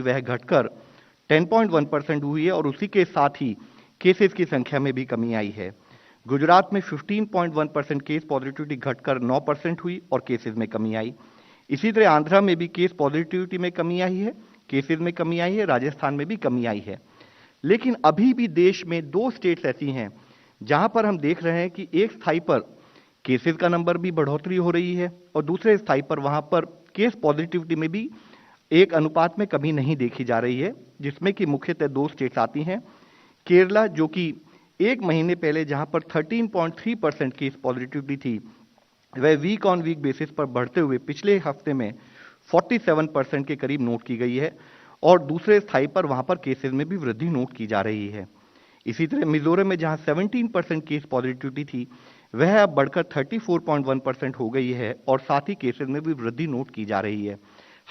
वह घटकर 10.1% हुई है और उसी के साथ ही केसेस की संख्या में भी कमी आई है। गुजरात में 15.1% केस पॉजिटिविटी घटकर 9% हुई और केसेस में कमी आई। इसी तरह आंध्रा में भी केस पॉजिटिविटी में कमी आई है, केसेस में कमी आई है, राजस्थान में भी कमी आई है। लेकिन अभी भी देश में 2 स्टेट्स ऐसी हैं जहां पर हम देख रहे हैं कि एक स्थाई पर केसेस का नंबर भी बढ़ोतरी हो रही है और दूसरे स्थाई पर वहां पर केस पॉजिटिविटी में भी एक अनुपात में कमी नहीं देखी जा रही है, जिसमें कि मुख्यतः 2 स्टेट्स आती हैं। केरला, जो कि एक महीने पहले जहां पर 13.3% केस पॉजिटिविटी थी, वह वीक ऑन वीक बेसिस पर बढ़ते हुए पिछले हफ्ते में 47% के करीब नोट की गई है और दूसरे स्थाई पर वहां पर केसेस में भी वृद्धि नोट की जा रही है। इसी तरह मिजोरम में जहां 17% केस पॉजिटिविटी थी, वह अब बढ़कर 34.1% हो गई है और साथ ही केसेस में भी वृद्धि नोट की जा रही है।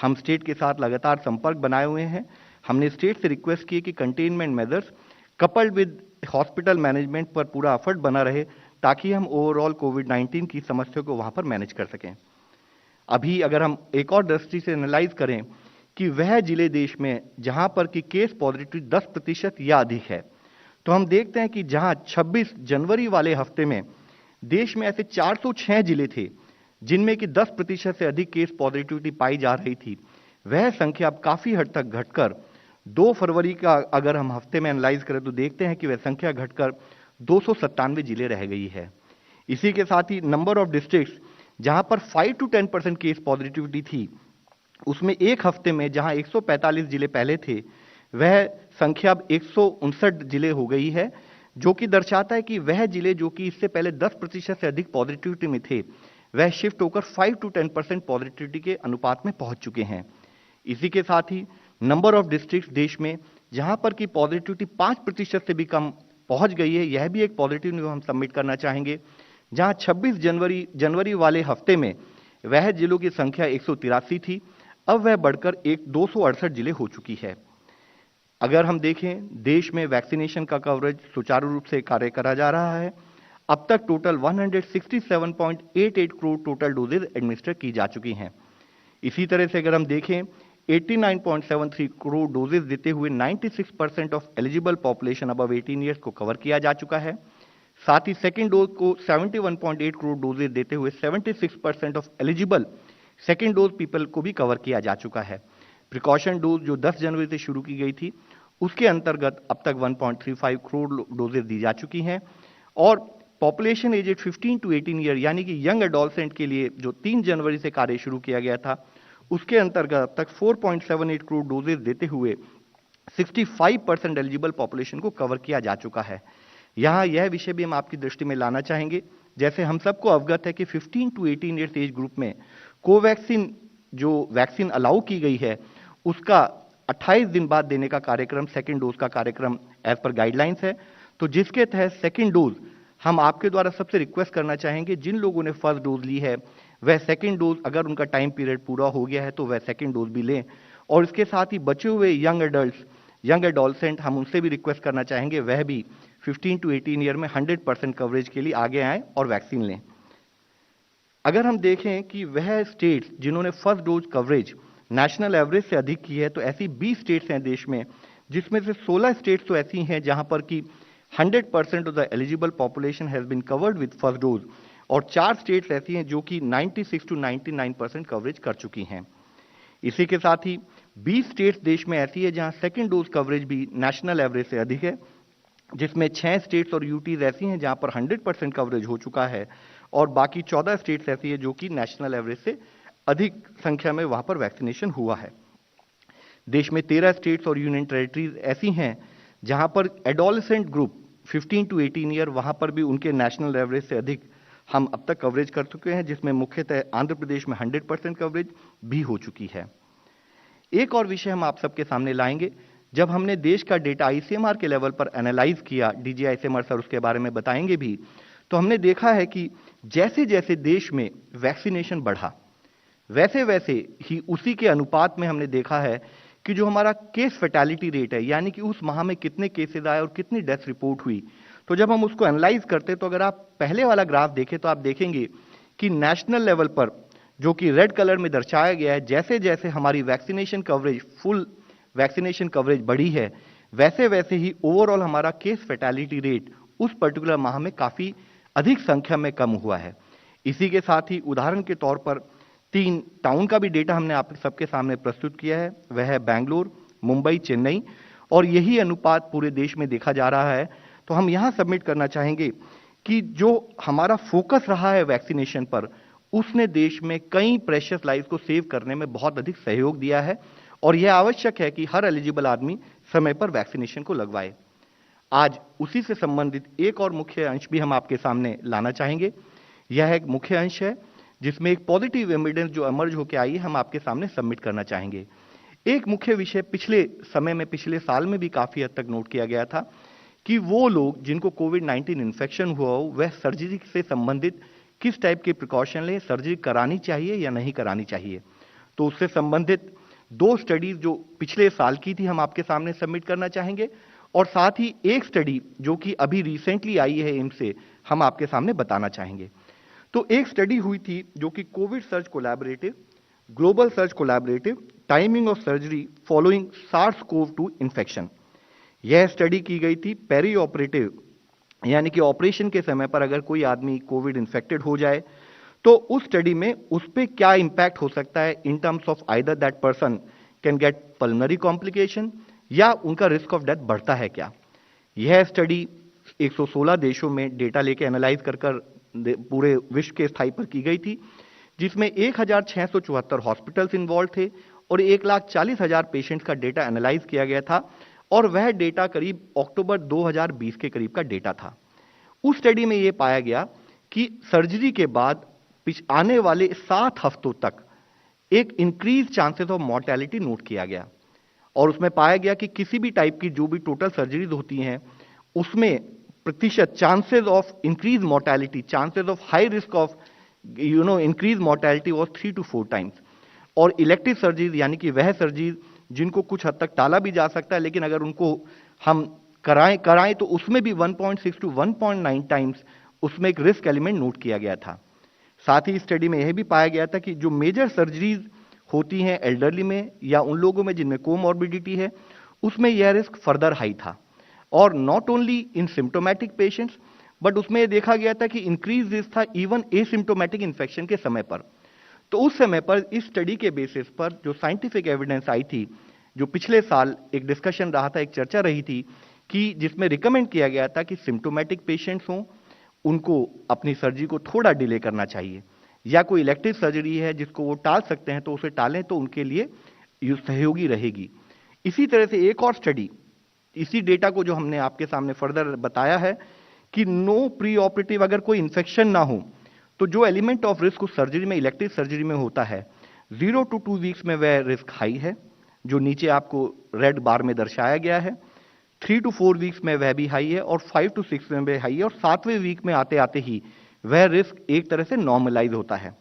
हम स्टेट के साथ लगातार संपर्क बनाए हुए हैं। हमने स्टेट से रिक्वेस्ट की कि containment measures coupled with hospital management पर पूरा एफर्ट बना रहे ताकि हम ओवरऑल कोविड-19 की समस्या को वहां पर मैनेज कर सकें। अभी अगर हम एक और दृष्टि से एनालाइज करें कि वह जिले देश में जहां पर कि केस पॉजिटिविटी 10% या अधिक है, तो हम देखते हैं कि जहां 26 जनवरी वाले हफ्ते में देश में ऐसे 406 जिले थे जिनमें कि 10% से अधिक केस पॉजिटिविटी पाई जा रही थी, वह संख्या अब काफी हद तक घटकर 2 फरवरी का अगर हम हफ्ते में एनालाइज करें तो देखते हैं कि वह संख्या घटकर 297 जिले रह गई है। इसी के साथ ही नंबर ऑफ डिस्ट्रिक्ट्स जहां पर 5 to 10% केस पॉजिटिविटी थी, उसमें एक हफ्ते में जहां 145 जिले पहले थे, वह संख्या अब 159 जिले हो गई है, जो कि दर्शाता है कि वह जिले जो कि इससे पहले 10% से अधिक पॉजिटिविटी में थे, वह शिफ्ट होकर 5 to 10% पॉजिटिविटी के अनुपात में पहुंच चुके हैं। इसी के साथ ही नंबर ऑफ डिस्ट्रिक्ट्स देश में जहां पर की पॉजिटिविटी 5% से भी कम पहुंच गई है, यह भी एक पॉजिटिव न्यूज हम सबमिट करना चाहेंगे। जहां 26 जनवरी वाले हफ्ते में वह जिलों की संख्या 183 थी, अब वह बढ़कर 268 जिले हो चुकी है। अगर हम देखें, देश में वैक्सीनेशन का कवरेज सुचारू रूप से कार्य करा जा रहा है। अब तक total 167.88 crore total doses administer की जा चुकी हैं। इसी तरह से अगर हम देखें, 89.73 करोड़ डोजेज देते हुए 96% of eligible population above 18 years को कवर किया जा चुका है। साथ ही सेकेंड डोज को 71.8 करोड़ डोजेज देते हुए 76% of eligible second dose people को भी कवर किया जा चुका है। प्रिकॉशन डोज जो 10 जनवरी से शुरू की गई थी, उसके अंतर्गत अब तक 1.35 करोड़ डोजेज दी जा चुकी हैं और पॉपुलेशन एजेड 15 to 18 ईयर यानी कि यंग एडोलसेंट के लिए जो 3 जनवरी से कार्य शुरू किया गया था, उसके अंतर्गत अब तक 4.78 करोड़ डोजेज देते हुए 65% एलिजिबल पॉपुलेशन को कवर किया जा चुका है। यहां यह विषय भी हम आपकी दृष्टि में लाना चाहेंगे, जैसे हम सबको अवगत है कि 15 to 18 ईयर्स एज ग्रुप में कोवैक्सीन जो वैक्सीन अलाउ की गई है, उसका 28 दिन बाद देने का कार्यक्रम, सेकेंड डोज का कार्यक्रम एज पर गाइडलाइंस है। तो जिसके तहत सेकेंड डोज हम आपके द्वारा सबसे रिक्वेस्ट करना चाहेंगे, जिन लोगों ने फर्स्ट डोज ली है वह सेकेंड डोज अगर उनका टाइम पीरियड पूरा हो गया है तो वह सेकेंड डोज भी लें और इसके साथ ही बचे हुए यंग एडल्ट्स, यंग एडोलसेंट, हम उनसे भी रिक्वेस्ट करना चाहेंगे वह भी 15 to 18 ईयर में 100% कवरेज के लिए आगे आएं और वैक्सीन लें। अगर हम देखें कि वह स्टेट्स जिन्होंने first dose coverage national average से अधिक की है, तो ऐसी 20 स्टेट्स हैं देश में, जिसमें से 16 स्टेट्स तो ऐसी हैं जहां पर कि 100% of the eligible population has been covered with first dose और 4 स्टेट्स ऐसी हैं जो कि 96 to 99% कवरेज कर चुकी हैं। इसी के साथ ही 20 स्टेट्स देश में ऐसी है जहां सेकेंड डोज कवरेज भी नेशनल एवरेज से अधिक है, जिसमें 6 स्टेट्स और यूटीज ऐसी हैं जहां पर 100% कवरेज हो चुका है और बाकी 14 स्टेट्स ऐसी है जो कि नेशनल एवरेज से अधिक संख्या में वहां पर वैक्सीनेशन हुआ है। देश में 13 स्टेट्स और यूनियन टेरिटरीज ऐसी हैं जहां पर एडोलेसेंट ग्रुप 15 to 18 ईयर, वहां पर भी उनके नेशनल एवरेज से अधिक हम अब तक कवरेज कर चुके हैं, जिसमें मुख्यतः आंध्र प्रदेश में 100% कवरेज भी हो चुकी है। एक और विषय हम आप सबके सामने लाएंगे, जब हमने देश का डेटा आईसीएमआर के लेवल पर एनालाइज किया, डीजी आईसीएमआर सर उसके बारे में बताएंगे भी, तो हमने देखा है कि जैसे जैसे देश में वैक्सीनेशन बढ़ा, वैसे वैसे ही उसी के अनुपात में हमने देखा है कि जो हमारा केस फैटेलिटी रेट है, यानी कि उस माह में कितने केसेस आए और कितनी डेथ रिपोर्ट हुई, तो जब हम उसको एनालाइज करते तो अगर आप पहले वाला ग्राफ देखें तो आप देखेंगे कि नेशनल लेवल पर जो कि रेड कलर में दर्शाया गया है, जैसे जैसे हमारी vaccination coverage full vaccination coverage बढ़ी है, वैसे वैसे ही ओवरऑल हमारा केस फैटेलिटी रेट उस पर्टिकुलर माह में काफी अधिक संख्या में कम हुआ है। इसी के साथ ही उदाहरण के तौर पर 3 टाउन का भी डेटा हमने आप सबके सामने प्रस्तुत किया है, वह है बेंगलुरु, मुंबई, चेन्नई, और यही अनुपात पूरे देश में देखा जा रहा है। तो हम यहां सबमिट करना चाहेंगे कि जो हमारा फोकस रहा है वैक्सीनेशन पर, उसने देश में कई प्रेशियस लाइफ को सेव करने में बहुत अधिक सहयोग दिया है और यह आवश्यक है कि हर एलिजिबल आदमी समय पर वैक्सीनेशन को लगवाए। आज उसी से संबंधित एक और मुख्य अंश भी हम आपके सामने लाना चाहेंगे। यह एक मुख्य अंश है जिसमें एक पॉजिटिव एविडेंस जो इमर्ज होकर आई है, हम आपके सामने सबमिट करना चाहेंगे। एक मुख्य विषय पिछले समय में, पिछले साल में भी काफी हद तक नोट किया गया था कि वो लोग जिनको कोविड-19 इन्फेक्शन हुआ हो, वह सर्जरी से संबंधित किस टाइप के प्रिकॉशन लें, सर्जरी करानी चाहिए या नहीं करानी चाहिए। तो उससे संबंधित 2 स्टडीज जो पिछले साल की थी, हम आपके सामने सबमिट करना चाहेंगे, और साथ ही एक स्टडी जो कि अभी रिसेंटली आई है एम्स से, हम आपके सामने बताना चाहेंगे। तो एक स्टडी हुई थी जो कि Covid search collaborative, global search collaborative, timing of surgery following SARS-CoV-2 infection. यह स्टडी की गई थी पेरी ऑपरेटिव, यानी कि ऑपरेशन के समय पर अगर कोई आदमी कोविड इन्फेक्टेड हो जाए तो उस स्टडी में उस पर क्या इंपैक्ट हो सकता है in terms of either that person can get pulmonary complication या उनका रिस्क ऑफ डेथ बढ़ता है क्या। यह स्टडी 116 देशों में डेटा लेके एनालाइज कर पूरे विश्व के स्थाई पर की गई थी, जिसमें 1674 हॉस्पिटल्स इन्वॉल्व थे और 1,40,000 पेशेंट्स का डेटा एनालाइज किया गया था, और वह डेटा करीब अक्टूबर 2020 के करीब का डेटा था। उस स्टडी में यह पाया गया कि सर्जरी के बाद आने वाले 7 हफ्तों तक एक increase chances of mortality note किया गया, और उसमें पाया गया कि किसी भी टाइप की जो भी टोटल सर्जरीज होती हैं उसमें प्रतिशत chances of increase mortality, chances of high risk of increase mortality was 3 to 4 times. और इलेक्टिव सर्जरीज यानी कि वह सर्जरीज जिनको कुछ हद तक टाला भी जा सकता है, लेकिन अगर उनको हम कराएं तो उसमें भी 1.6 to 1.9 टाइम्स उसमें एक रिस्क एलिमेंट नोट किया गया था। साथ ही स्टडी में यह भी पाया गया था कि जो मेजर सर्जरीज होती हैं एल्डरली में या उन लोगों में जिनमें कोमॉर्बिडिटी है, उसमें यह रिस्क फर्दर हाई था, और not only in symptomatic patients but उसमें यह देखा गया था कि इंक्रीज रिस्क था इवन एसिम्टोमेटिक इन्फेक्शन के समय पर। तो उस समय पर इस स्टडी के बेसिस पर जो साइंटिफिक एविडेंस आई थी, जो पिछले साल एक डिस्कशन रहा था, एक चर्चा रही थी कि जिसमें रिकमेंड किया गया था कि सिम्टोमेटिक पेशेंट्स हों उनको अपनी सर्जरी को थोड़ा डिले करना चाहिए, या कोई इलेक्टिव सर्जरी है जिसको वो टाल सकते हैं तो उसे टालें तो उनके लिए सहयोगी रहेगी। इसी तरह से एक और स्टडी, इसी डेटा को जो हमने आपके सामने फर्दर बताया है कि नो प्री ऑपरेटिव, अगर कोई इन्फेक्शन ना हो तो जो एलिमेंट ऑफ रिस्क उस सर्जरी में, इलेक्टिव सर्जरी में होता है, 0 to 2 वीक्स में वह रिस्क हाई है, जो नीचे आपको रेड बार में दर्शाया गया है। 3 to 4 वीक्स में वह भी हाई है, और 5 to 6 में भी हाई है, और 7वें वीक में आते आते ही वह रिस्क एक तरह से नॉर्मलाइज होता है,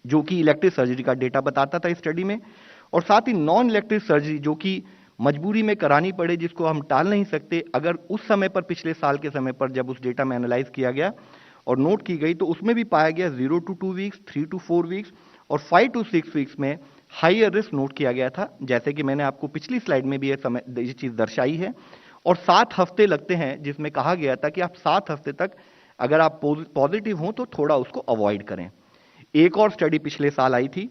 जो कि इलेक्टिव सर्जरी का डेटा बताता था इस स्टडी में। और साथ ही नॉन इलेक्टिव सर्जरी जो कि मजबूरी में करानी पड़े, जिसको हम टाल नहीं सकते, अगर उस समय पर, पिछले साल के समय पर जब उस डेटा में एनालाइज किया गया और नोट की गई, तो उसमें भी पाया गया 0 to 2 वीक्स, 3 to 4 वीक्स और 5 to 6 वीक्स में हाइयर रिस्क नोट किया गया था, जैसे कि मैंने आपको पिछली स्लाइड में भी ये चीज दर्शाई है। और 7 हफ्ते लगते हैं, जिसमें कहा गया था कि आप 7 हफ्ते तक अगर आप पॉजिटिव हों तो थोड़ा उसको अवॉइड करें। एक और स्टडी पिछले साल आई थी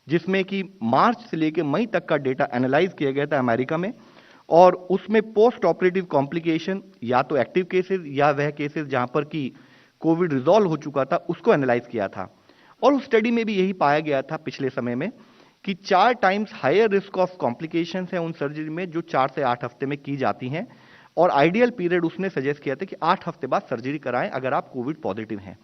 जिसमें कि मार्च से लेकर मई तक का डेटा एनालाइज किया गया था अमेरिका में, और उसमें पोस्ट ऑपरेटिव कॉम्प्लिकेशन, या तो एक्टिव केसेस या वह केसेस जहां पर कि कोविड रिजॉल्व हो चुका था, उसको एनालाइज किया था। और उस स्टडी में भी यही पाया गया था पिछले समय में कि 4 times higher risk of complications है उन सर्जरी में जो 4 से 8 हफ्ते में की जाती हैं, और आइडियल पीरियड उसने सजेस्ट किया था कि 8 हफ्ते बाद सर्जरी कराएं अगर आप कोविड पॉजिटिव हैं।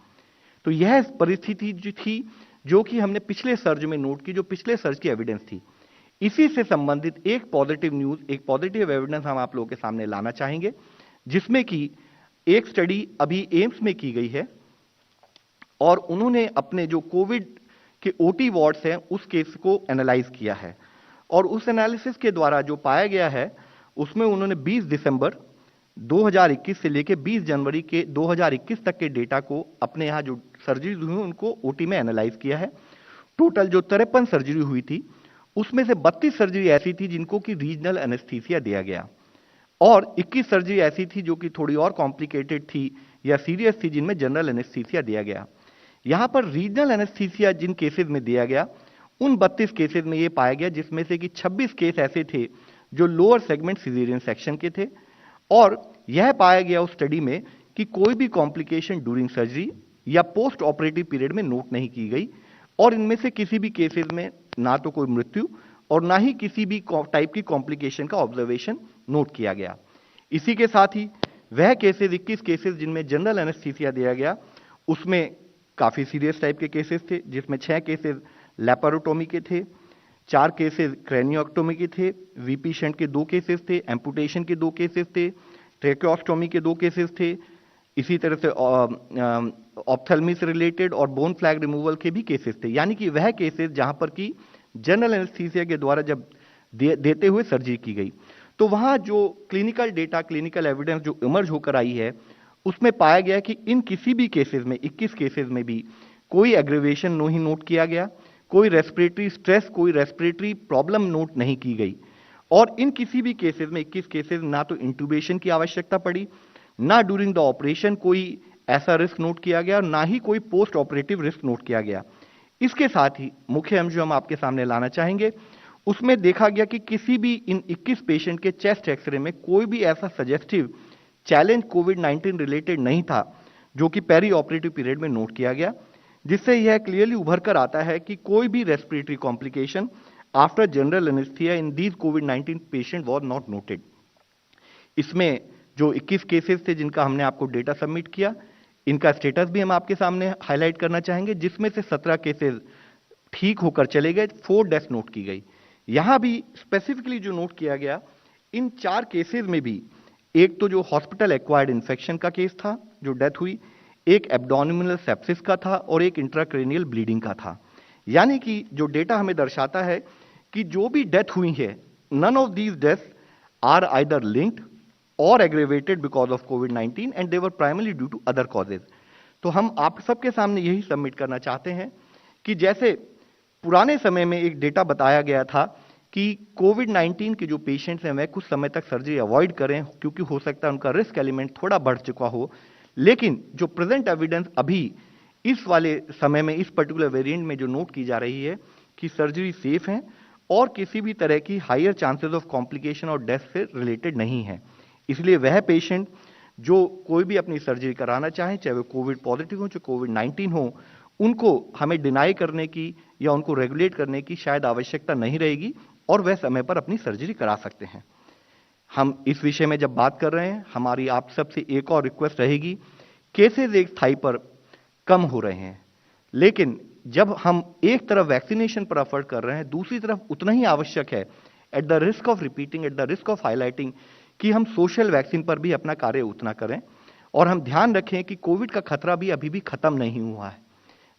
तो यह परिस्थिति जो थी, जो कि हमने पिछले सर्ज में नोट की, जो पिछले सर्ज की एविडेंस थी, इसी से संबंधित एक पॉजिटिव न्यूज, एक पॉजिटिव एविडेंस हम आप लोगों के सामने लाना चाहेंगे, जिसमें कि एक स्टडी अभी एम्स में की गई है, और उन्होंने अपने जो कोविड के ओटी वार्ड्स हैं उस केस को एनालाइज किया है, और उस एनालिसिस के द्वारा जो पाया गया है उसमें उन्होंने 20 दिसंबर 2021 से लेकर 20 जनवरी के 2021 तक के डेटा को अपने यहाँ जो सर्जरी हुई उनको ओटी में एनालाइज किया है। टोटल जो 53 सर्जरी हुई थी उसमें से 32 सर्जरी ऐसी थी जिनको कि रीजनल एनेस्थीसिया दिया गया और 21 सर्जरी ऐसी थी जो कि थोड़ी और कॉम्प्लिकेटेड थी या सीरियस थी, जिनमें जनरल एनेस्थीसिया दिया गया। यहां पर रीजनल एनेस्थीसिया जिन केसेस में दिया गया, उन 32 केसेस में यह पाया गया जिसमें से कि 26 केस ऐसे थे जो लोअर सेगमेंट सिजेरियन सेक्शन के थे, और यह पाया गया उस स्टडी में कि कोई भी कॉम्प्लिकेशन ड्यूरिंग सर्जरी या पोस्ट ऑपरेटिव पीरियड में नोट नहीं की गई, और इनमें से किसी भी केसेस में ना तो कोई मृत्यु और ना ही किसी भी टाइप की कॉम्प्लिकेशन का ऑब्जर्वेशन नोट किया गया। इसी के साथ ही वह केसेस 21 केसेस जिनमें जनरल एनेस्थीसिया दिया गया, उसमें काफी सीरियस टाइप के केसेस थे, जिसमें 6 केसेस लैपारोटोमी के थे, 4 केसेस क्रेनियोक्टोमी के थे, वीपी शंट के 2 केसेस थे, एम्पुटेशन के 2 केसेस थे, ट्रेकियोस्टोमी के 2 केसेस थे, इसी तरह से ऑप्थेल्मी से रिलेटेड और बोन फ्लैग रिमूवल के भी केसेस थे। यानी कि वह केसेस जहां पर कि जनरल एनेस्थीसिया के द्वारा जब देते हुए सर्जरी की गई, तो वहां जो क्लिनिकल डेटा, क्लिनिकल एविडेंस जो इमर्ज होकर आई है, उसमें पाया गया कि इन किसी भी केसेस में, 21 केसेस में भी कोई एग्रीवेशन नहीं नोट किया गया, कोई रेस्पिरेटरी स्ट्रेस, कोई रेस्पिरेटरी प्रॉब्लम नोट नहीं की गई, और इन किसी भी केसेस में 21 केसेस ना तो इंटूबेशन की आवश्यकता पड़ी, ना ड्यूरिंग द ऑपरेशन कोई ऐसा रिस्क नोट किया गया, ना ही कोई पोस्ट ऑपरेटिव रिस्क नोट किया गया। इसके साथ ही मुख्य अंश जो हम आपके सामने लाना चाहेंगे, उसमें देखा गया कि किसी भी इन 21 पेशेंट के चेस्ट एक्सरे में कोई भी ऐसा सजेस्टिव चैलेंज कोविड-19 रिलेटेड नहीं था जो कि पेरी ऑपरेटिव पीरियड में नोट किया गया, जिससे यह क्लियरली उभर कर आता है कि कोई भी respiratory complication after general anaesthesia in these covid patient was not noted. इसमें जो 21 केसेस थे जिनका हमने आपको डेटा सबमिट किया, इनका स्टेटस भी हम आपके सामने हाईलाइट करना चाहेंगे, जिसमें से 17 केसेस ठीक होकर चले गए, 4 डेथ नोट की गई। यहां भी स्पेसिफिकली जो नोट किया गया, इन 4 केसेस में भी एक तो जो हॉस्पिटल एक्वायर्ड इन्फेक्शन का केस था जो डेथ हुई, एक एब्डोमिनल सेप्सिस का था और एक इंट्राक्रेनियल ब्लीडिंग का था। यानी कि जो डेटा हमें दर्शाता है कि जो भी डेथ हुई है, none of these deaths are either linked और एग्रेवेटेड बिकॉज ऑफ कोविड-19 and they were primarily due to other causes. तो हम आप सबके सामने यही सबमिट करना चाहते हैं कि जैसे पुराने समय में एक डेटा बताया गया था कि कोविड-19 के जो पेशेंट्स हैं वह कुछ समय तक सर्जरी अवॉइड करें क्योंकि हो सकता है उनका रिस्क एलिमेंट थोड़ा बढ़ चुका हो, लेकिन जो प्रेजेंट एविडेंस अभी इस वाले समय में, इस पर्टिकुलर वेरिएंट में जो नोट की जा रही है कि सर्जरी सेफ है और किसी भी तरह की हायर चांसेस ऑफ कॉम्प्लिकेशन और डेथ से रिलेटेड नहीं है। इसलिए वह पेशेंट जो कोई भी अपनी सर्जरी कराना चाहे, चाहे वो कोविड पॉजिटिव हो, चाहे कोविड-19 हो, उनको हमें डिनाई करने की या उनको रेगुलेट करने की शायद आवश्यकता नहीं रहेगी और वह समय पर अपनी सर्जरी करा सकते हैं। हम इस विषय में जब बात कर रहे हैं, हमारी आप सबसे एक और रिक्वेस्ट रहेगी, केसेस एक स्थाई पर कम हो रहे हैं, लेकिन जब हम एक तरफ वैक्सीनेशन पर एफर्ट कर रहे हैं, दूसरी तरफ उतना ही आवश्यक है, at the risk of repeating, at the risk of highlighting, कि हम सोशल वैक्सीन पर भी अपना कार्य उतना करें और हम ध्यान रखें कि कोविड का खतरा भी अभी भी खत्म नहीं हुआ है।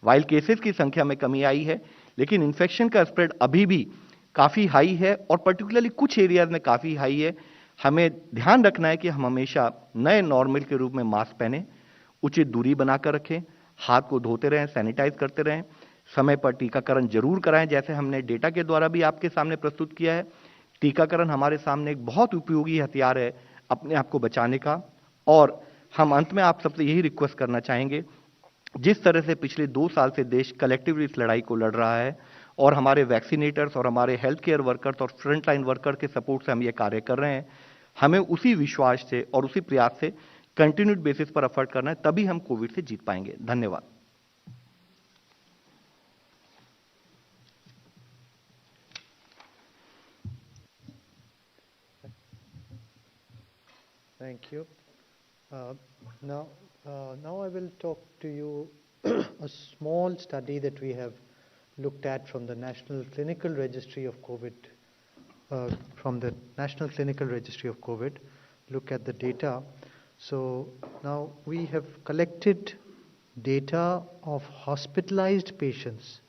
वाइल केसेस की संख्या में कमी आई है, लेकिन इन्फेक्शन का स्प्रेड अभी भी काफी हाई है और पर्टिकुलरली कुछ एरियाज में काफी हाई है। हमें ध्यान रखना है कि हम हमेशा नए नॉर्मल के रूप में मास्क पहने, उचित दूरी बनाकर रखें, हाथ को धोते रहें, सैनिटाइज करते रहें, समय पर टीकाकरण जरूर कराएं, जैसे हमने डेटा के द्वारा भी आपके सामने प्रस्तुत किया है। टीकाकरण हमारे सामने एक बहुत उपयोगी हथियार है अपने आप को बचाने का। और हम अंत में आप सबसे यही रिक्वेस्ट करना चाहेंगे, जिस तरह से पिछले 2 साल से देश कलेक्टिवली इस लड़ाई को लड़ रहा है और हमारे वैक्सीनेटर्स और हमारे हेल्थ केयर वर्कर्स और फ्रंट लाइन वर्कर के सपोर्ट से हम ये कार्य कर रहे हैं, हमें उसी विश्वास से और उसी प्रयास से कंटिन्यूड बेसिस पर एफर्ट करना है, तभी हम कोविड से जीत पाएंगे। धन्यवाद। Thank you. Now I will talk to you a small study that we have looked at from the National Clinical Registry of COVID. Look at the data. So now we have collected data of hospitalized patients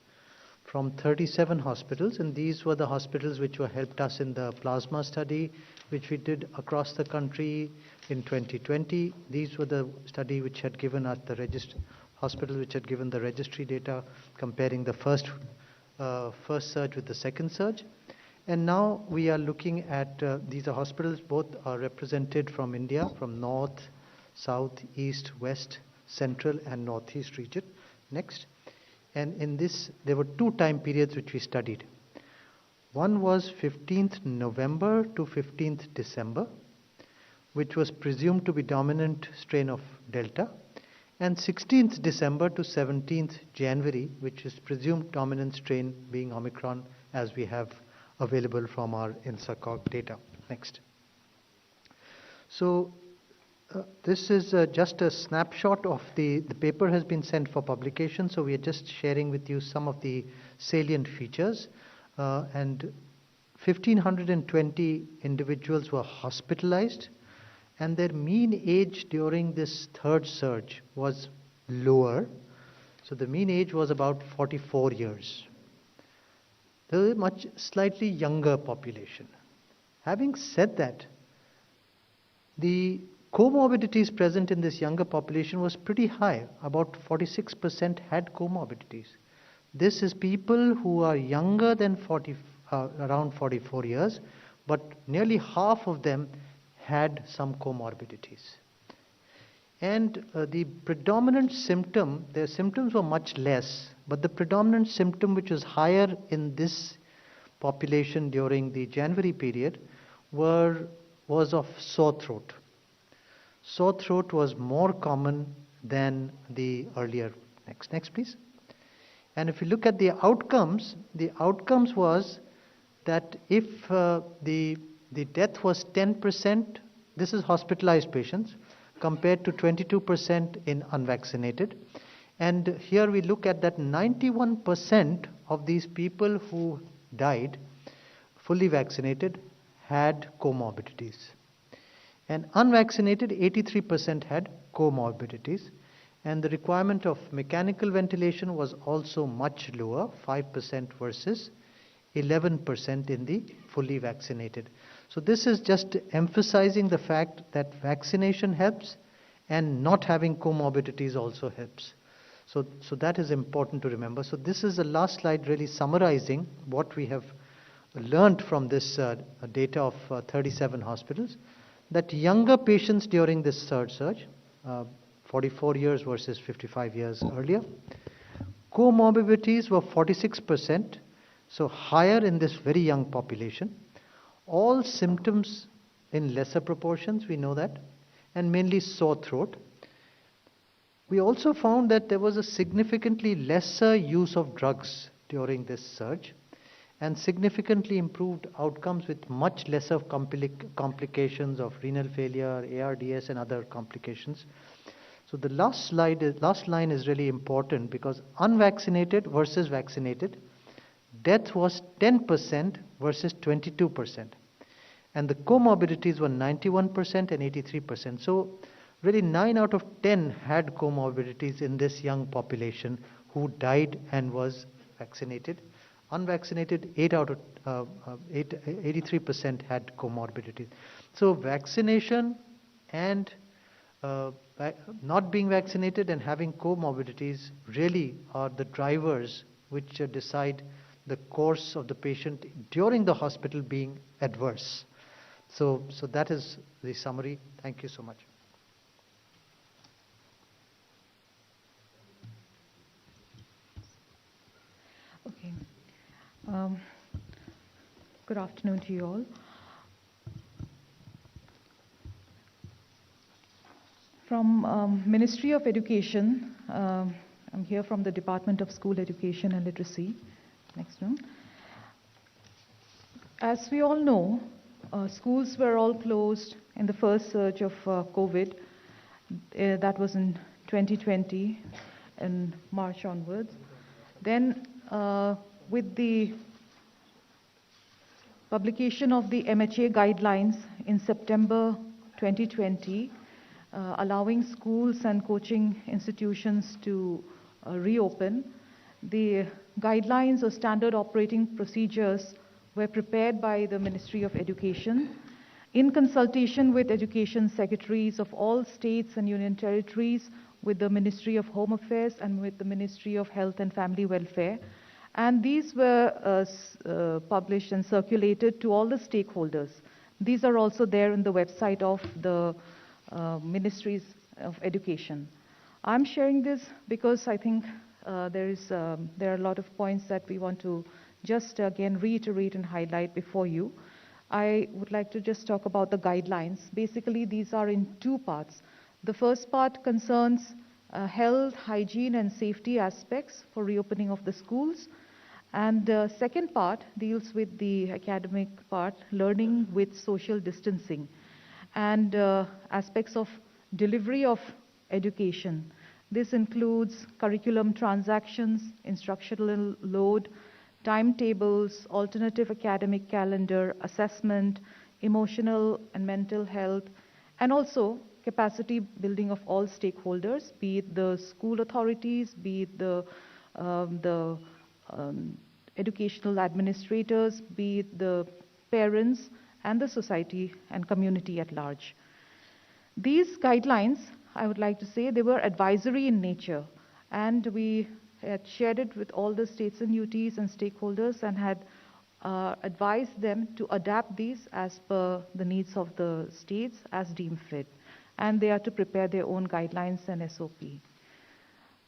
from 37 hospitals, and these were the hospitals which were helped us in the plasma study which we did across the country in 2020. These were the study which had given us the hospital which had given the registry data comparing the first surge with the second surge. And now we are looking at, these are hospitals, both are represented from India, from north, south, east, west, central and northeast region. Next. And in this, there were 2 time periods which we studied. One was 15th November to 15th December, which was presumed to be dominant strain of Delta, and 16th December to 17th January, which is presumed dominant strain being Omicron, as we have available from our INSACOG data. Next. So this is just a snapshot of the paper has been sent for publication, so we are just sharing with you some of the salient features. And 1,520 individuals were hospitalized, and their mean age during this third surge was lower. So the mean age was about 44 years. They were a much slightly younger population. Having said that, the comorbidities present in this younger population was pretty high. About 46% had comorbidities. This is people who are younger than around 44 years, but nearly half of them had some comorbidities. And the predominant symptom, their symptoms were much less, but the predominant symptom which was higher in this population during the January period was of sore throat. Sore throat was more common than the earlier. Next please. And if you look at the outcomes was that if the death was 10%, this is hospitalized patients, compared to 22% in unvaccinated. And here we look at that 91% of these people who died, fully vaccinated, had comorbidities. And unvaccinated, 83% had comorbidities. And the requirement of mechanical ventilation was also much lower, 5% versus 11% in the fully vaccinated. So this is just emphasizing the fact that vaccination helps and not having comorbidities also helps. So that is important to remember. So this is the last slide really summarizing what we have learned from this data of 37 hospitals, that younger patients during this third surge, 44 years versus 55 years earlier, comorbidities were 46%, so higher in this very young population. All symptoms in lesser proportions, we know that, and mainly sore throat. We also found that there was a significantly lesser use of drugs during this surge, and significantly improved outcomes with much lesser complications of renal failure, ARDS and other complications. So the last line is really important, because unvaccinated versus vaccinated, death was 10% versus 22%. And the comorbidities were 91% and 83%. So really 9 out of 10 had comorbidities in this young population who died and was vaccinated. Unvaccinated, 83% had comorbidities. So vaccination and not being vaccinated and having comorbidities really are the drivers which decide the course of the patient during the hospital being adverse. So that is the summary. Thank you so much. Okay. Good afternoon to you all. From Ministry of Education, I'm here from the Department of School Education and Literacy. Next one. As we all know, schools were all closed in the first surge of COVID. That was in 2020, in March onwards. Then with the publication of the MHA guidelines in September 2020, allowing schools and coaching institutions to reopen, the guidelines or standard operating procedures were prepared by the Ministry of Education in consultation with education secretaries of all states and union territories, with the Ministry of Home Affairs and with the Ministry of Health and Family Welfare, And these were published and circulated to all the stakeholders. These are also there in the website of the Ministries of Education. I'm sharing this because I think there are a lot of points that we want to just again reiterate and highlight before you. I would like to just talk about the guidelines. Basically, these are in two parts. The first part concerns health, hygiene, and safety aspects for reopening of the schools. And the second part deals with the academic part, learning with social distancing, and aspects of delivery of education. This includes curriculum transactions, instructional load, timetables, alternative academic calendar, assessment, emotional and mental health, and also capacity building of all stakeholders, be it the school authorities, be it the educational administrators, be it the parents, and the society and community at large. These guidelines, I would like to say, they were advisory in nature, and we had shared it with all the states and UTs and stakeholders and had advised them to adapt these as per the needs of the states as deemed fit. And they are to prepare their own guidelines and SOP.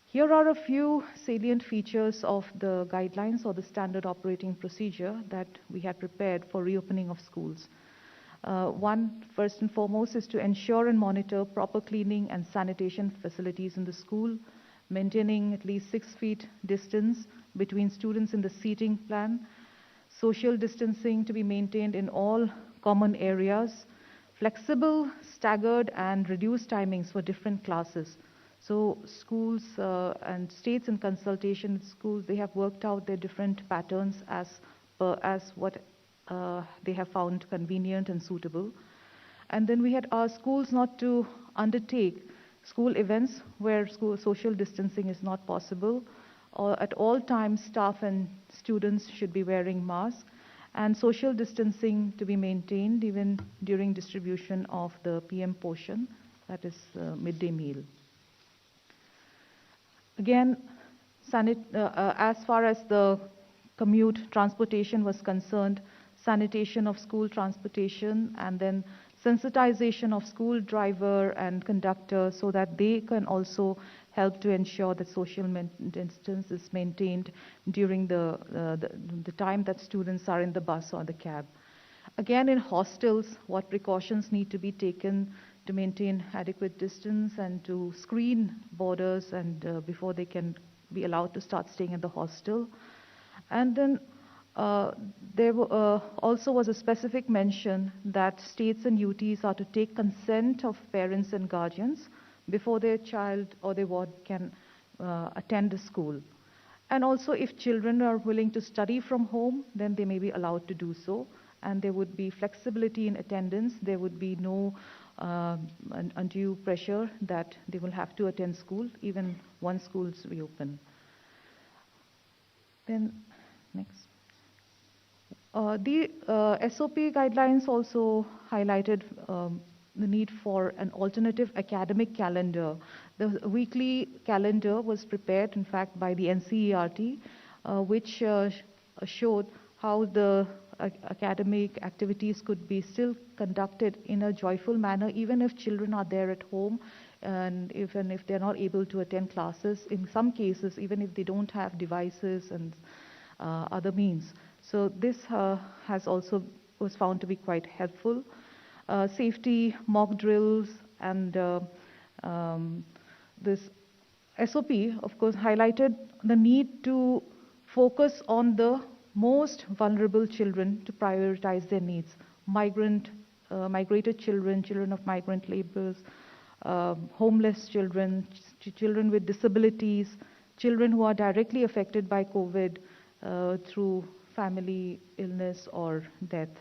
Here are a few salient features of the guidelines or the standard operating procedure that we had prepared for reopening of schools. One, first and foremost, is to ensure and monitor proper cleaning and sanitation facilities in the school, maintaining at least 6 feet distance between students in the seating plan, social distancing to be maintained in all common areas, flexible, staggered, and reduced timings for different classes. So schools and states in consultation with schools, they have worked out their different patterns as what they have found convenient and suitable. And then we had asked schools not to undertake school events where school social distancing is not possible. Or at all times, staff and students should be wearing masks, and social distancing to be maintained even during distribution of the PM portion, that is midday meal. Again, as far as the commute transportation was concerned, sanitation of school transportation, and then sensitization of school driver and conductor so that they can also help to ensure that social distance is maintained during the time that students are in the bus or the cab. Again, in hostels, what precautions need to be taken to maintain adequate distance and to screen boarders and before they can be allowed to start staying at the hostel. And then there also was a specific mention that states and UTs are to take consent of parents and guardians before their child or their ward can attend the school. And also if children are willing to study from home, then they may be allowed to do so. And there would be flexibility in attendance. There would be no undue pressure that they will have to attend school even once schools reopen. Then next. The SOP guidelines also highlighted the need for an alternative academic calendar. The weekly calendar was prepared, in fact, by the NCERT, which showed how the academic activities could be still conducted in a joyful manner, even if children are there at home, and even if they're not able to attend classes, in some cases, even if they don't have devices and other means. So this was found to be quite helpful. Safety, mock drills, and this SOP, of course, highlighted the need to focus on the most vulnerable children to prioritize their needs. Migrated children, children of migrant laborers, homeless children, children with disabilities, children who are directly affected by COVID through family illness or death,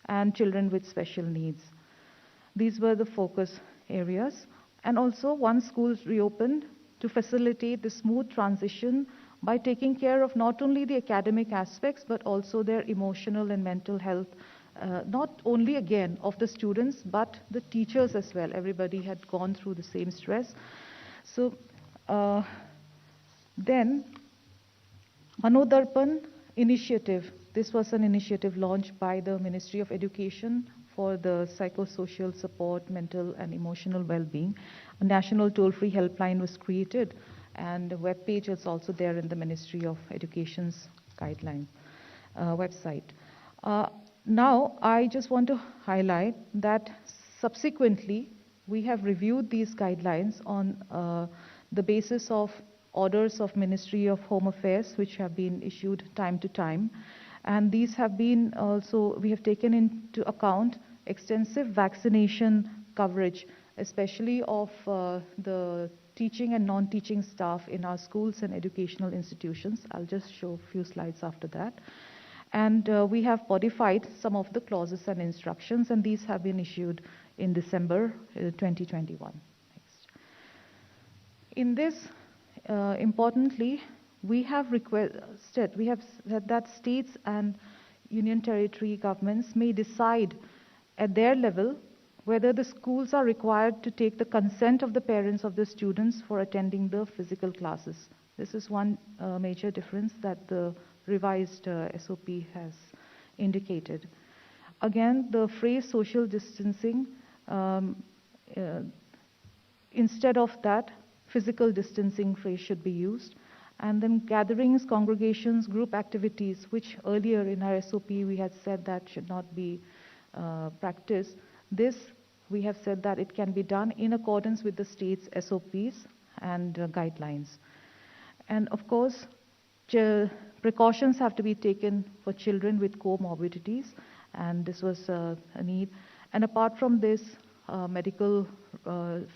and children with special needs. These were the focus areas. And also, once schools reopened, to facilitate the smooth transition by taking care of not only the academic aspects, but also their emotional and mental health, not only, again, of the students, but the teachers as well. Everybody had gone through the same stress. So then, Manodarpan initiative. This was an initiative launched by the Ministry of Education for the psychosocial support, mental and emotional well-being. A national toll-free helpline was created, and a web page is also there in the Ministry of Education's guideline website. Now, I just want to highlight that subsequently, we have reviewed these guidelines on the basis of orders of Ministry of Home Affairs, which have been issued time to time. And these have been also, we have taken into account extensive vaccination coverage, especially of the teaching and non-teaching staff in our schools and educational institutions. I'll just show a few slides after that. And we have modified some of the clauses and instructions, and these have been issued in December 2021. Next. In this, importantly, we have said that states and union territory governments may decide at their level whether the schools are required to take the consent of the parents of the students for attending the physical classes. This is one major difference that the revised SOP has indicated. Again, the phrase social distancing, instead of that, physical distancing phrase should be used. And then gatherings, congregations, group activities, which earlier in our SOP we had said that should not be practiced. This, we have said that it can be done in accordance with the state's SOPs and guidelines. And of course, precautions have to be taken for children with comorbidities, and this was a need. And apart from this, medical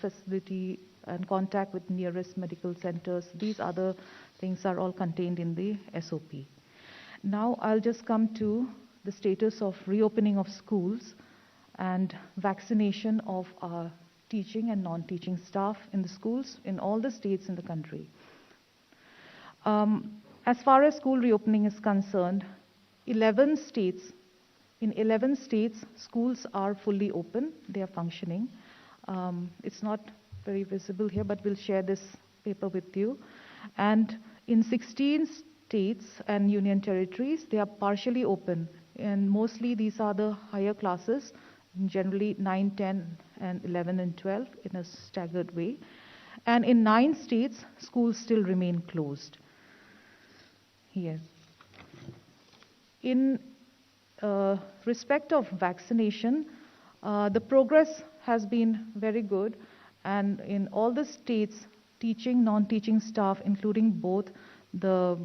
facility and contact with nearest medical centers, these other things are all contained in the SOP. Now I'll just come to the status of reopening of schools and vaccination of our teaching and non-teaching staff in the schools in all the states in the country. As far as school reopening is concerned, in 11 states, schools are fully open, they are functioning. It's not very visible here, but we'll share this paper with you. And in 16 states and union territories, they are partially open. And mostly these are the higher classes, generally 9, 10, and 11 and 12 in a staggered way. And in 9 states, schools still remain closed. Here. In respect of vaccination, the progress has been very good, and in all the states, teaching, non-teaching staff, including both, the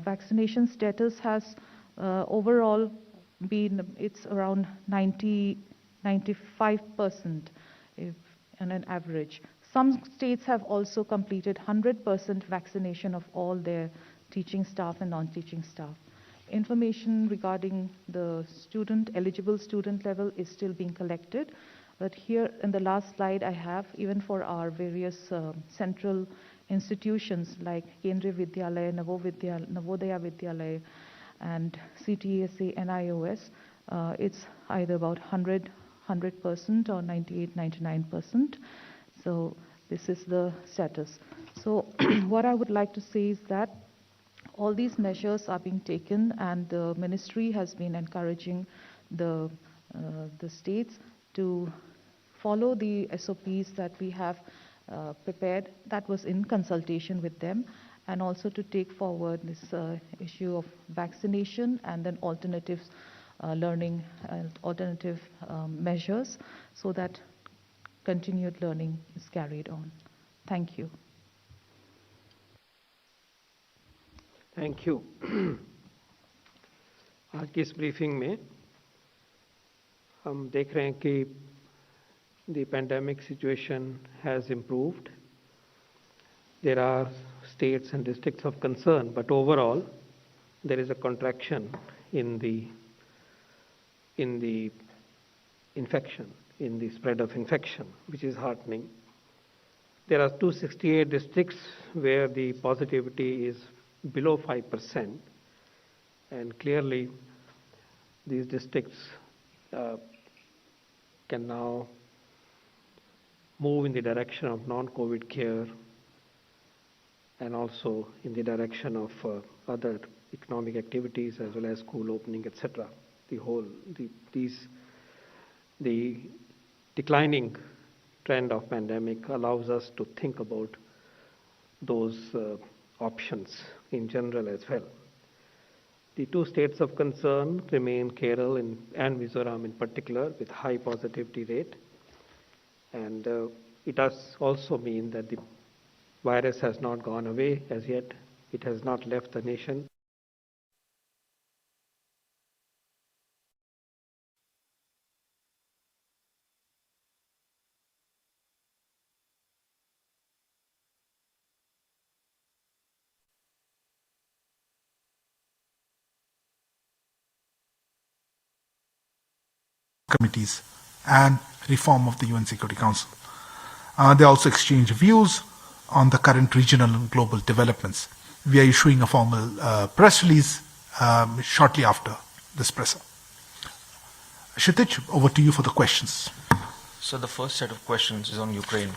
vaccination status has overall been, it's around 95% on an average. Some states have also completed 100% vaccination of all their teaching staff and non-teaching staff. Information regarding the eligible student level is still being collected, but here in the last slide I have, even for our various central institutions like Kendriya Vidyalaya, Navodaya Vidyalaya, and CTSA, NIOS, it's either about 100% or 98, 99%. So this is the status. So what I would like to say is that all these measures are being taken, and the ministry has been encouraging the states to follow the SOPs that we have prepared. That was in consultation with them, and also to take forward this issue of vaccination and then alternative learning and alternative measures so that continued learning is carried on. Thank you. Thank you. आज की इस briefing में हम देख रहे हैं कि the pandemic situation has improved. There are states and districts of concern, but overall there is a contraction in the infection, in the spread of infection, which is heartening. There are 268 districts where the positivity is below 5%, and clearly these districts can now move in the direction of non-COVID care and also in the direction of other economic activities as well as school opening, etc. The declining trend of pandemic allows us to think about those options in general as well. The two states of concern remain Kerala and Mizoram in particular, with high positivity rate. And it does also mean that the virus has not gone away as yet. It has not left the nation. Committees and reform of the UN Security Council. They also exchange views on the current regional and global developments. We are issuing a formal press release shortly after this presser. Kshitij, over to you for the questions. So the first set of questions is on Ukraine.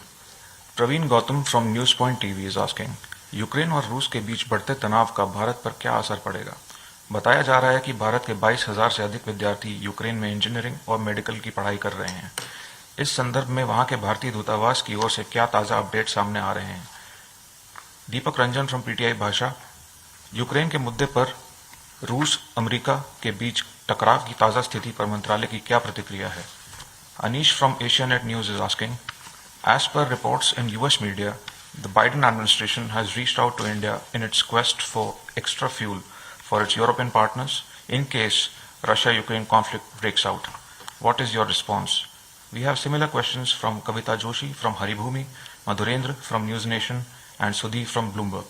Praveen Gautam from Newspoint TV is asking, Ukraine और रूस के बीच बढ़ते तनाव का भारत पर क्या असर पड़ेगा? बताया जा रहा है कि भारत के 22,000 से अधिक विद्यार्थी यूक्रेन में इंजीनियरिंग और मेडिकल की पढ़ाई कर रहे हैं। इस संदर्भ में वहां के भारतीय दूतावास की ओर से क्या ताज़ा अपडेट सामने आ रहे हैं? दीपक रंजन फ्रॉम पीटीआई भाषा, यूक्रेन के मुद्दे पर रूस अमेरिका के बीच टकराव की ताज़ा स्थिति पर मंत्रालय की क्या प्रतिक्रिया है? Anish from Asianet news is asking, as per reports in US media, the Biden administration has reached out to India in its quest for extra fuel for its European partners in case Russia-Ukraine conflict breaks out. What is your response? We have similar questions from Kavita Joshi from Haribhumi, Madhurendra from News Nation, and Sudhi from Bloomberg.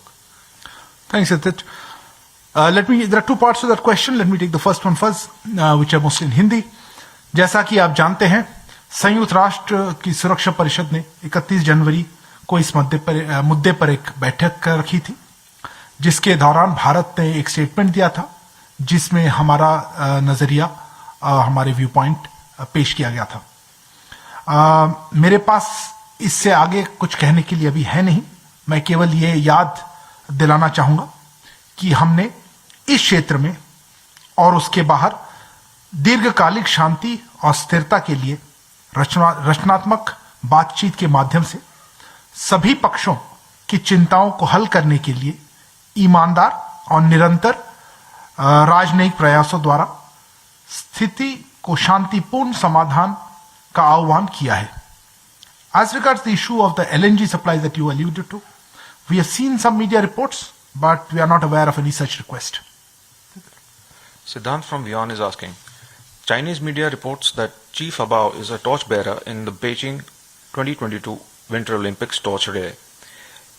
Thanks, Kshitij. There are two parts to that question. Let me take the first one first, which are mostly in Hindi. जैसा कि आप जानते हैं, संयुक्त राष्ट्र की सुरक्षा परिषद ने 31 जनवरी को इस मुद्दे पर एक बैठक रखी थी, जिसके दौरान भारत ने एक स्टेटमेंट दिया था, जिसमें हमारा नजरिया, हमारे व्यू पॉइंट पेश किया गया था। मेरे पास इससे आगे कुछ कहने के लिए अभी है नहीं। मैं केवल ये याद दिलाना चाहूंगा कि हमने इस क्षेत्र में और उसके बाहर दीर्घकालिक शांति और स्थिरता के लिए रचनात्मक बातचीत के माध्यम से सभी पक्षों की चिंताओं को हल करने के लिए ईमानदार और निरंतर राजनयिक प्रयासों द्वारा स्थिति को शांतिपूर्ण समाधान का आह्वान किया है। As regards the issue of the LNG supplies that you alluded to, we have seen some media reports, but we are not aware of any such request. Siddhant from Vion is asking, Chinese media reports that Chief Abao is a torchbearer in the Beijing 2022 Winter Olympics torch relay.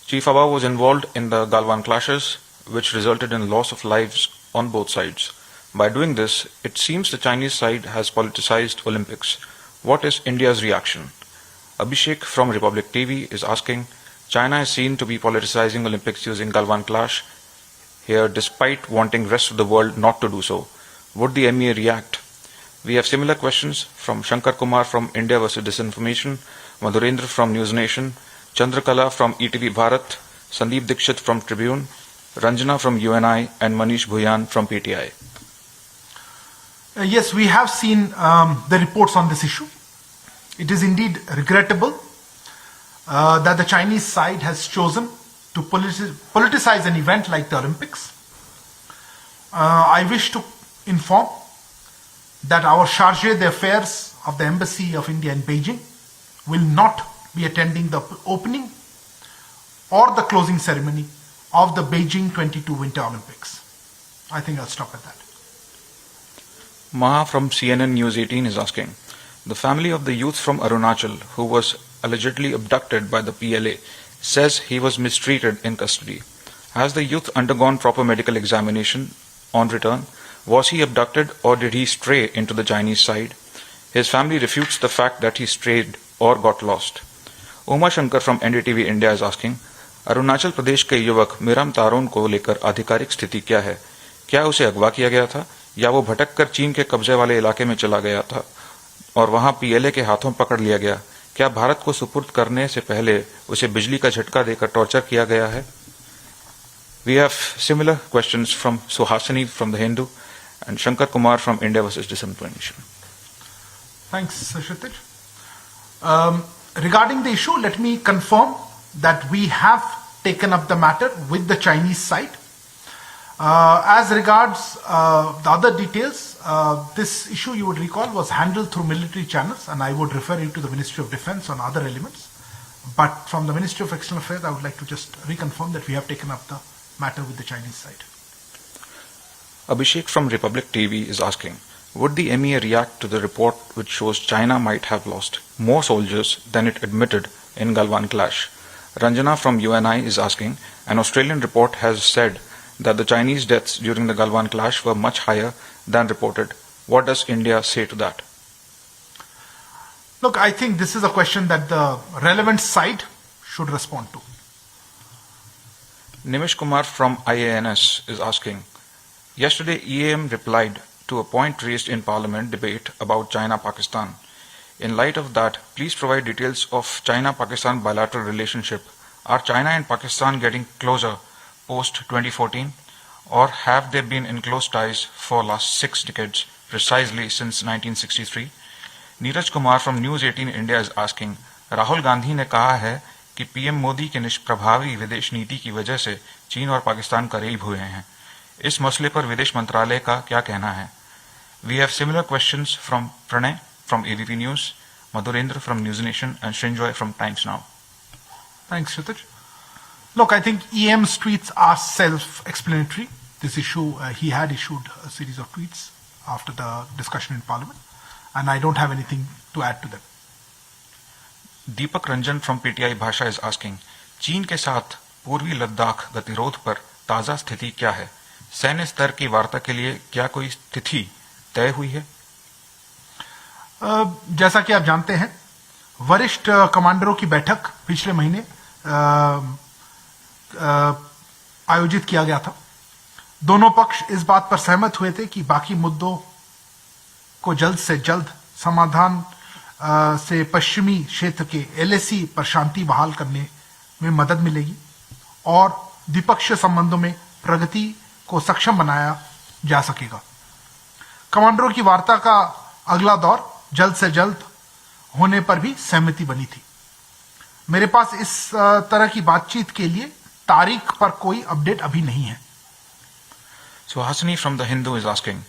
Chief Abao was involved in the Galwan clashes, which resulted in loss of lives on both sides. By doing this, it seems the Chinese side has politicized Olympics. What is India's reaction? Abhishek from Republic TV is asking, China is seen to be politicizing Olympics using Galwan clash here despite wanting rest of the world not to do so. Would the MEA react? We have similar questions from Shankar Kumar from India vs Disinformation, Madhurendra from News Nation, Chandrakala from ETV Bharat, Sandeep Dikshit from Tribune, Ranjana from UNI, and Manish Bhuyan from PTI. Yes, we have seen the reports on this issue. It is indeed regrettable that the Chinese side has chosen to politicize an event like the Olympics. I wish to inform that our chargé d'affaires of the Embassy of India in Beijing will not be attending the opening or the closing ceremony of the Beijing 22 Winter Olympics. I think I'll stop at that. Maha from CNN News 18 is asking, the family of the youth from Arunachal who was allegedly abducted by the PLA says he was mistreated in custody. Has the youth undergone proper medical examination on return? Was he abducted or did he stray into the Chinese side? His family refutes the fact that he strayed or got lost. Uma Shankar from NDTV India is asking, Arunachal Pradesh के युवक मिराम तारोन को लेकर आधिकारिक स्थिति क्या है? क्या उसे अगवा किया गया था या वो भटक कर चीन के कब्जे वाले इलाके में चला गया था और वहां पीएलए के हाथों पकड़ लिया गया? क्या भारत को सुपुर्द करने से पहले उसे बिजली का झटका देकर टॉर्चर किया गया है? We have similar questions from Suhasini from The Hindu and Shankar Kumar from India vs. Disinformation. Thanks, Kshitij. Regarding the issue, let me confirm that we have taken up the matter with the Chinese side. As regards the other details, this issue, you would recall, was handled through military channels, and I would refer you to the Ministry of Defense on other elements. But from the Ministry of External Affairs, I would like to just reconfirm that we have taken up the matter with the Chinese side. Abhishek from Republic TV is asking, would the MEA react to the report which shows China might have lost more soldiers than it admitted in Galwan clash? Ranjana from UNI is asking, an Australian report has said that the Chinese deaths during the Galwan clash were much higher than reported. What does India say to that? Look, I think this is a question that the relevant side should respond to. Nimish Kumar from IANS is asking, yesterday EAM replied to a point raised in Parliament debate about China-Pakistan. In light of that, please provide details of China-Pakistan bilateral relationship. Are China and Pakistan getting closer post-2014, or have they been in close ties for last 6 decades, precisely since 1963? Neeraj Kumar from News 18 India is asking, Rahul Gandhi ने कहा है कि PM Modi के निष्प्रभावी विदेश नीति की वजह से चीन और पाकिस्तान करीब हुए हैं. इस मसले पर विदेश मंत्रालय का क्या कहना है? We have similar questions from Pranay from ABP News, Madhurendra from News Nation, and Srinjoy from Times Now. Thanks, Kshitij. Look, I think EM's tweets are self-explanatory. This issue, he had issued a series of tweets after the discussion in Parliament, and I don't have anything to add to them. Deepak Ranjan from PTI Bhasha is asking, चीन के साथ पूर्वी लद्दाख गतिरोध पर ताजा स्थिति क्या है? सैन्य स्तर की वार्ता के लिए क्या कोई तिथि तय हुई है? जैसा कि आप जानते हैं, वरिष्ठ कमांडरों की बैठक पिछले महीने आयोजित किया गया था. दोनों पक्ष इस बात पर सहमत हुए थे कि बाकी मुद्दों को जल्द से जल्द समाधान से पश्चिमी क्षेत्र के एलएसी पर शांति बहाल करने में मदद मिलेगी और द्विपक्षीय संबंधों में प्रगति को सक्षम बनाया जा सकेगा. कमांडरों की वार्ता का अगला दौर जल्द से जल्द होने पर भी सहमति बनी थी. मेरे पास इस तरह की बातचीत के लिए तारीख पर कोई अपडेट अभी नहीं है. Suhasini from The Hindu is asking,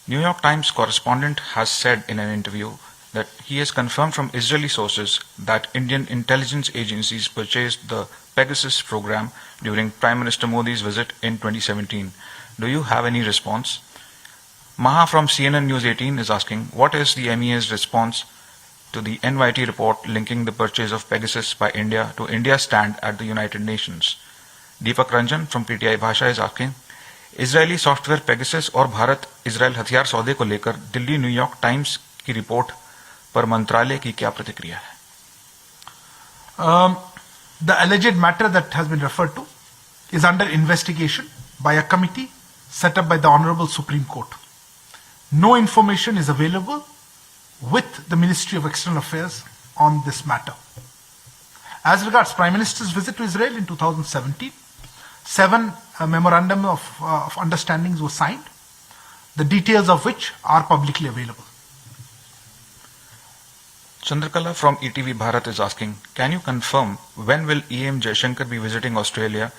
New York Times correspondent has said in an interview that he has confirmed from Israeli sources that Indian intelligence agencies purchased the Pegasus program during Prime Minister Modi's visit in 2017. Do you have any response? Maha from CNN News 18 is asking, what is the MEA's response to the NYT report linking the purchase of Pegasus by India to India's stand at the United Nations? Deepak Ranjan from PTI Bhasha is asking, Israeli software Pegasus और Bharat Israel हथियार सौदे को लेकर Delhi New York times की report पर मंत्रालय की क्या प्रतिक्रिया है? The alleged matter that has been referred to is under investigation by a committee set up by the Honorable Supreme Court. No information is available with the Ministry of External Affairs on this matter. As regards Prime Minister's visit to Israel in 2017, 7 memorandum of understandings were signed, the details of which are publicly available. Chandrakala from ETV Bharat is asking, can you confirm when will EM Jaishankar be visiting Australia